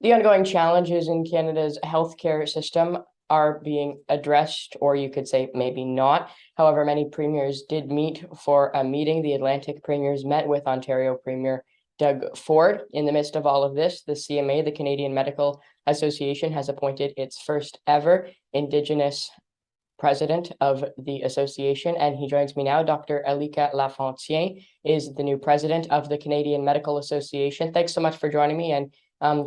The ongoing challenges in Canada's healthcare system are being addressed, or you could say maybe not. However, many premiers did meet for a meeting. The Atlantic premiers met with Ontario Premier Doug Ford. In the midst of all of this, the CMA, the Canadian Medical Association, has appointed its first ever Indigenous president of the association, and he joins me now. Dr. Alika Lafontaine is the new president of the Canadian Medical Association. Thanks so much for joining me, and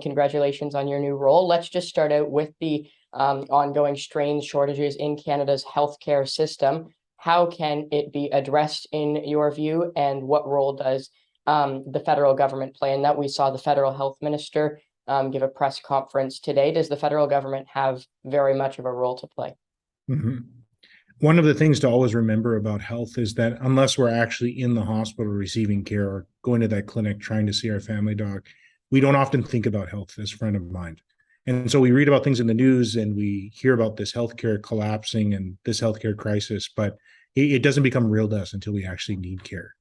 congratulations on your new role. Let's just start out with the ongoing strains, shortages in Canada's healthcare system. How can it be addressed in your view, and what role does the federal government play in that? We saw the federal health minister give a press conference today. Does the federal government have very much of a role to play? Mm-hmm. One of the things to always remember about health is that unless we're actually in the hospital receiving care or going to that clinic trying to see our family doc, we don't often think about health as front of mind. And so we read about things in the news and we hear about this healthcare collapsing and this healthcare crisis, but it doesn't become real to us until we actually need care.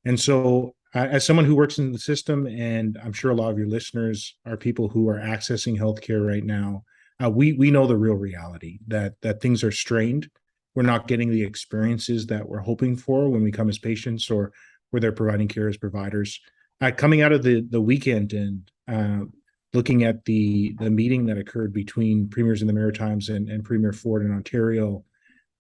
And so as someone who works in the system, and I'm sure a lot of your listeners are people who are accessing healthcare right now, we know the real reality that things are strained. We're not getting the experiences that we're hoping for when we come as patients or where they're providing care as providers. Coming out of the weekend and looking at the meeting that occurred between premiers in the Maritimes and Premier Ford in Ontario,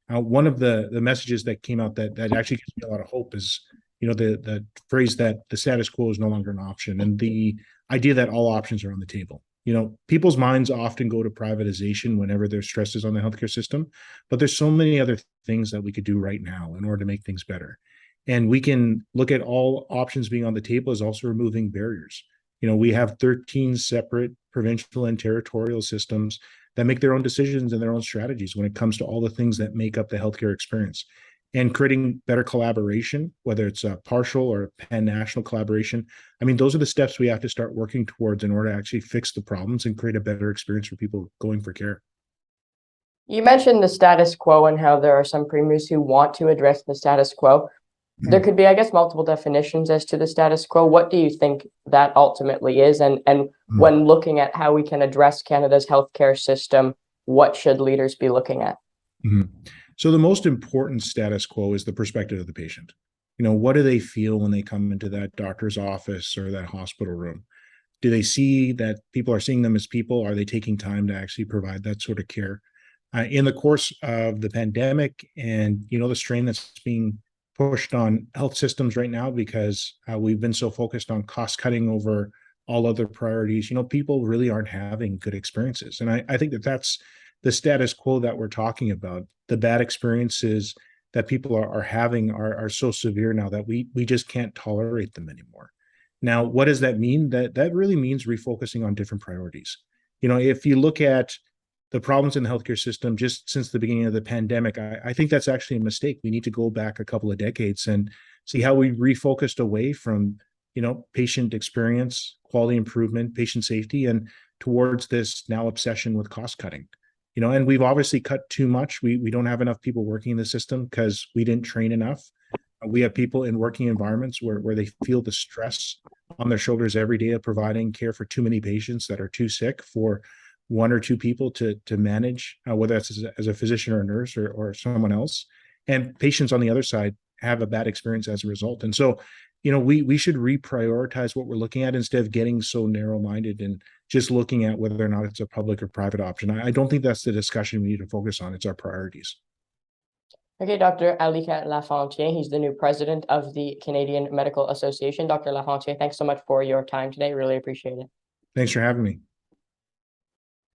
one of the messages that came out that actually gives me a lot of hope is, the phrase that the status quo is no longer an option, and the idea that all options are on the table. People's minds often go to privatization whenever there's stresses on the healthcare system, but there's so many other things that we could do right now in order to make things better. And we can look at all options being on the table as also removing barriers. We have 13 separate provincial and territorial systems that make their own decisions and their own strategies when it comes to all the things that make up the healthcare experience. And creating better collaboration, whether it's a partial or pan-national collaboration. I mean, those are the steps we have to start working towards in order to actually fix the problems and create a better experience for people going for care. You mentioned the status quo and how there are some premiers who want to address the status quo. There could be, I guess, multiple definitions as to the status quo. What do you think that ultimately is? And when looking at how we can address Canada's healthcare system, what should leaders be looking at? So the most important status quo is the perspective of the patient. What do they feel when they come into that doctor's office or that hospital room? Do they see that people are seeing them as people? Are they taking time to actually provide that sort of care? In the course of the pandemic and, the strain that's being pushed on health systems right now, because we've been so focused on cost cutting over all other priorities, people really aren't having good experiences. And I think that's the status quo that we're talking about. The bad experiences that people are having are so severe now that we just can't tolerate them anymore. Now, what does that mean? That really means refocusing on different priorities. If you look at the problems in the healthcare system just since the beginning of the pandemic, I think that's actually a mistake. We need to go back a couple of decades and see how we refocused away from, patient experience, quality improvement, patient safety, and towards this now obsession with cost cutting. And we've obviously cut too much. We don't have enough people working in the system because we didn't train enough. We have people in working environments where they feel the stress on their shoulders every day of providing care for too many patients that are too sick for one or two people to manage, whether that's as a physician or a nurse or someone else. And patients on the other side have a bad experience as a result. And so, we should reprioritize what we're looking at instead of getting so narrow-minded and just looking at whether or not it's a public or private option. I don't think that's the discussion we need to focus on. It's our priorities. Okay, Dr. Alika Lafontaine, he's the new president of the Canadian Medical Association. Dr. Lafontaine, thanks so much for your time today. Really appreciate it. Thanks for having me.